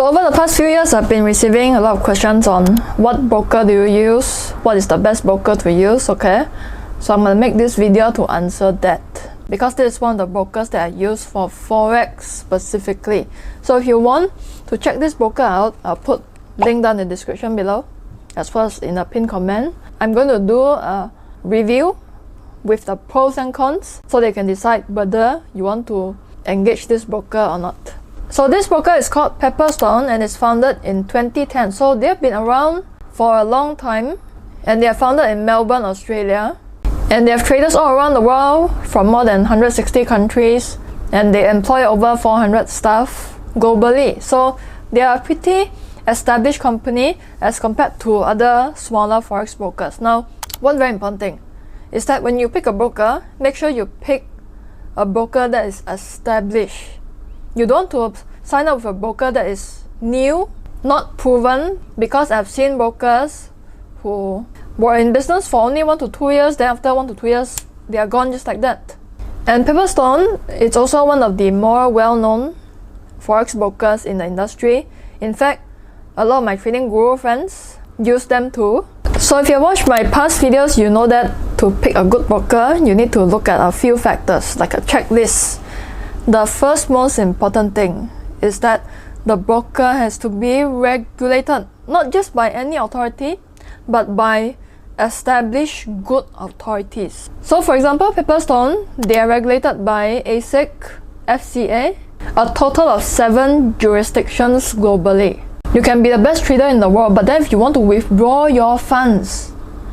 So over the past few years, I've been receiving a lot of questions on what broker do you use, what is the best broker to use, okay? So I'm going to make this video to answer that, because this is one of the brokers that I use for Forex specifically. So if you want to check this broker out, I'll put link down in the description below, as well as in the pinned comment. I'm going to do a review with the pros and cons, so they can decide whether you want to engage this broker or not. So this broker is called Pepperstone and is founded in 2010. So they've been around for a long time, and they are founded in Melbourne, Australia. And they have traders all around the world from more than 160 countries, and they employ over 400 staff globally. So they are a pretty established company as compared to other smaller forex brokers. Now, one very important thing is that when you pick a broker, make sure you pick a broker that is established. You don't want to sign up with a broker that is new, not proven, because I've seen brokers who were in business for only 1 to 2 years, then after 1 to 2 years, they are gone just like that. And Pepperstone is also one of the more well-known forex brokers in the industry. In fact, a lot of my trading guru friends use them too. So if you watched my past videos, you know that to pick a good broker, you need to look at a few factors, like a checklist. The first most important thing is that the broker has to be regulated, not just by any authority, but by established good authorities. So for example, Pepperstone, they are regulated by ASIC, FCA, a total of 7 jurisdictions globally. You can be the best trader in the world, but then if you want to withdraw your funds,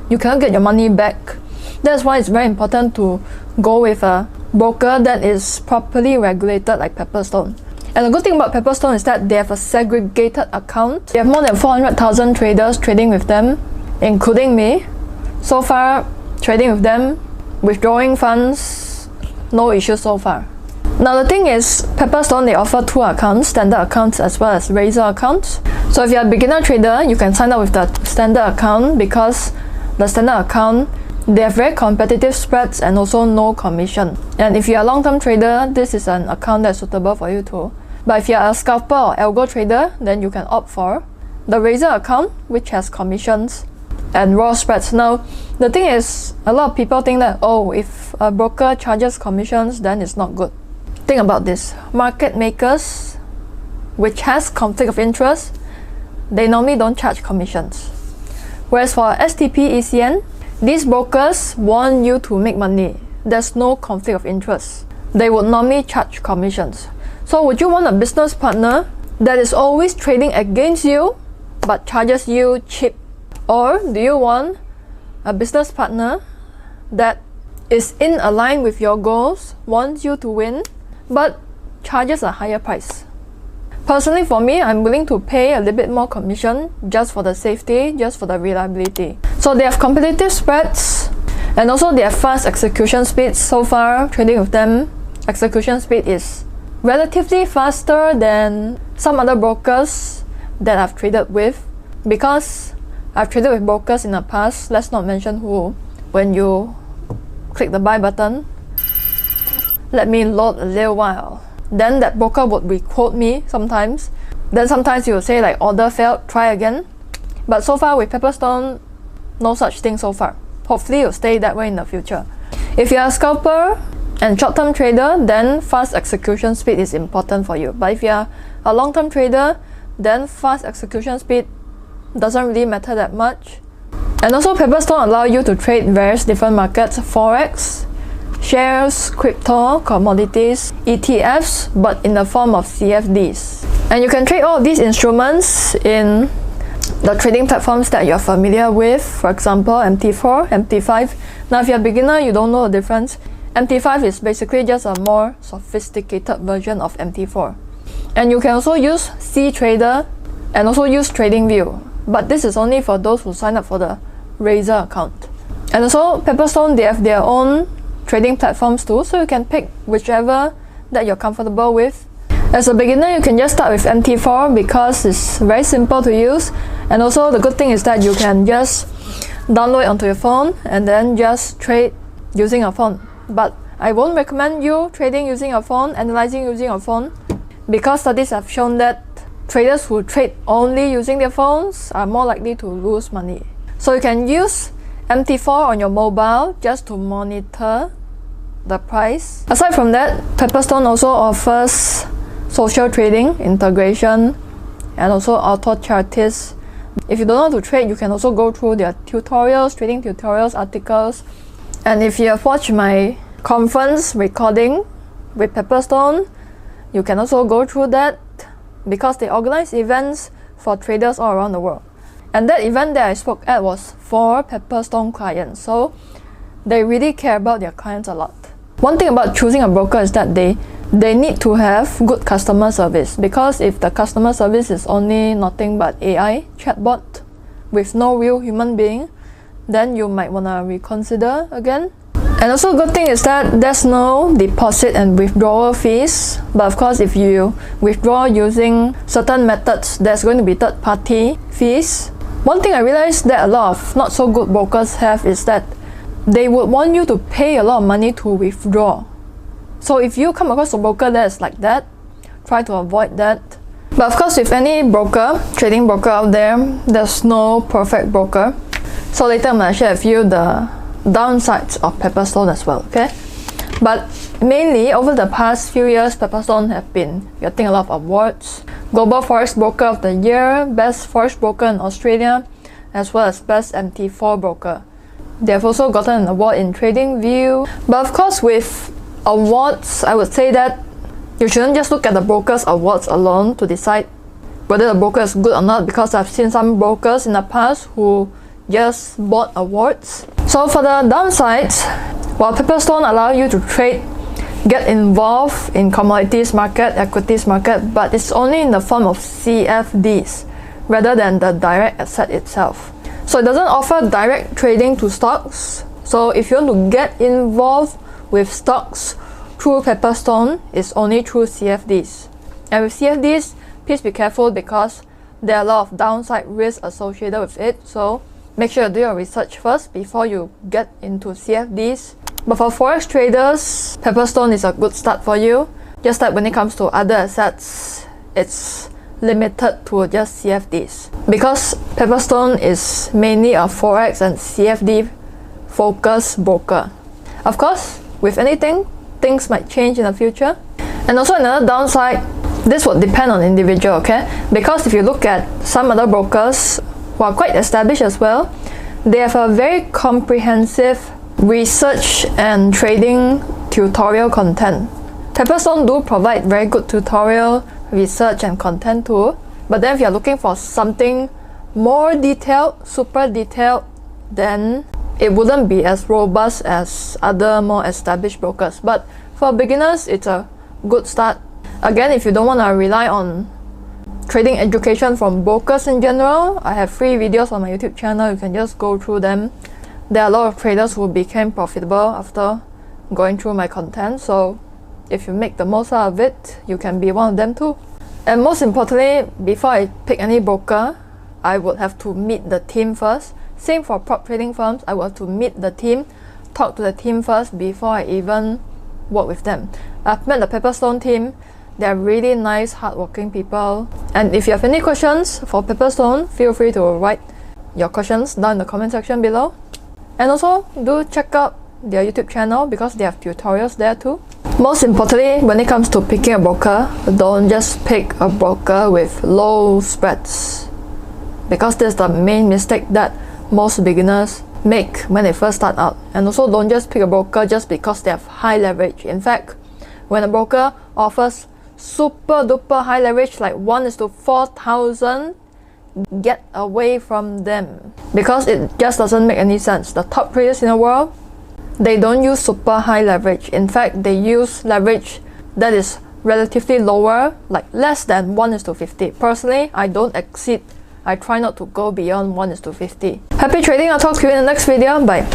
you cannot get your money back. That's why it's very important to go with a broker that is properly regulated like Pepperstone. And the good thing about Pepperstone is that they have a segregated account. They have more than 400,000 traders trading with them, including me. So far, trading with them, withdrawing funds, no issues so far. Now the thing is, Pepperstone, they offer 2 accounts, standard accounts as well as razor accounts. So if you're a beginner trader, you can sign up with the standard account, because the standard account, they have very competitive spreads and also no commission. And if you're a long-term trader, this is an account that's suitable for you too. But if you're a scalper or algo trader, then you can opt for the razor account, which has commissions and raw spreads. Now, the thing is, a lot of people think that, oh, if a broker charges commissions, then it's not good. Think about this. Market makers, which has conflict of interest, they normally don't charge commissions. Whereas for STP, ECN, these brokers want you to make money. There's no conflict of interest. They would normally charge commissions. So would you want a business partner that is always trading against you but charges you cheap? Or do you want a business partner that is in line with your goals, wants you to win, but charges a higher price? Personally, for me, I'm willing to pay a little bit more commission just for the safety, just for the reliability. So they have competitive spreads, and also they have fast execution speeds. So far, trading with them, execution speed is relatively faster than some other brokers that I've traded with, because I've traded with brokers in the past, let's not mention who. When you click the buy button, let me load a little while. Then that broker would re-quote me sometimes. Then sometimes you will say like, order failed, try again. But so far with Pepperstone, no such thing so far. Hopefully it'll stay that way in the future. If you're a scalper and short-term trader, then fast execution speed is important for you. But if you're a long-term trader, then fast execution speed doesn't really matter that much. And also Pepperstone allow you to trade various different markets, Forex, shares, crypto, commodities, ETFs, but in the form of CFDs. And you can trade all of these instruments in the trading platforms that you're familiar with, for example, MT4, MT5. Now if you're a beginner, you don't know the difference. MT5 is basically just a more sophisticated version of MT4. And you can also use CTrader and also use TradingView. But this is only for those who sign up for the razor account. And also Pepperstone, they have their own trading platforms too, so you can pick whichever that you're comfortable with. As a beginner, you can just start with MT4 because it's very simple to use, and also the good thing is that you can just download it onto your phone and then just trade using a phone. But I won't recommend you trading using a phone, analyzing using a phone, because studies have shown that traders who trade only using their phones are more likely to lose money. So you can use MT4 on your mobile just to monitor the price. Aside from that, Pepperstone also offers social trading integration and also auto chartists. If you don't know how to trade, you can also go through their tutorials, trading tutorials, articles. And if you have watched my conference recording with Pepperstone, you can also go through that because they organize events for traders all around the world. And that event that I spoke at was for Pepperstone clients, so they really care about their clients a lot. One thing about choosing a broker is that they need to have good customer service, because if the customer service is only nothing but AI chatbot with no real human being, then you might want to reconsider again. And also, good thing is that there's no deposit and withdrawal fees. But of course, if you withdraw using certain methods, there's going to be third-party fees. One thing I realized that a lot of not so good brokers have is that they would want you to pay a lot of money to withdraw. So if you come across a broker that is like that, try to avoid that. But of course, with any broker, trading broker out there, there's no perfect broker. So later I'm going to share with you the downsides of Pepperstone as well, okay? But mainly, over the past few years, Pepperstone have been getting a lot of awards. Global Forex Broker of the Year, Best Forex Broker in Australia, as well as Best MT4 Broker. They have also gotten an award in TradingView. But of course, with awards, I would say that you shouldn't just look at the broker's awards alone to decide whether the broker is good or not, because I've seen some brokers in the past who just bought awards. So for the downsides, while Pepperstone allow you to trade, get involved in commodities market, equities market, but it's only in the form of CFDs rather than the direct asset itself. So it doesn't offer direct trading to stocks. So if you want to get involved with stocks through Pepperstone, it's only through CFDs. And with CFDs, please be careful because there are a lot of downside risks associated with it. So make sure you do your research first before you get into CFDs. But for Forex traders, Pepperstone is a good start for you. Just that when it comes to other assets, it's limited to just CFDs. Because Pepperstone is mainly a Forex and CFD focused broker. Of course, with anything, things might change in the future. And also another downside, this would depend on individual, okay? Because if you look at some other brokers who are quite established as well, they have a very comprehensive research and trading tutorial content. Pepperstone do provide very good tutorial, research and content too, but then if you're looking for something more detailed, super detailed, then it wouldn't be as robust as other more established brokers. But for beginners, it's a good start. Again, if you don't want to rely on trading education from brokers in general, I have free videos on my YouTube channel. You can just go through them. There are a lot of traders who became profitable after going through my content, so if you make the most out of it, you can be one of them too. And most importantly, before I pick any broker, I would have to meet the team first. Same for prop trading firms, I would have to meet the team, talk to the team first before I even work with them. I've met the Pepperstone team. They're really nice, hardworking people. And if you have any questions for Pepperstone, feel free to write your questions down in the comment section below. And also, do check out their YouTube channel because they have tutorials there too. Most importantly, when it comes to picking a broker, don't just pick a broker with low spreads, because that's the main mistake that most beginners make when they first start out. And also, don't just pick a broker just because they have high leverage. In fact, when a broker offers super duper high leverage like 1:4,000, get away from them, because it just doesn't make any sense. The top traders in the world, they don't use super high leverage. In fact, they use leverage that is relatively lower, like less than 1:50. Personally, I don't exceed. I try not to go beyond 1:50. Happy trading. I'll talk to you in the next video. Bye.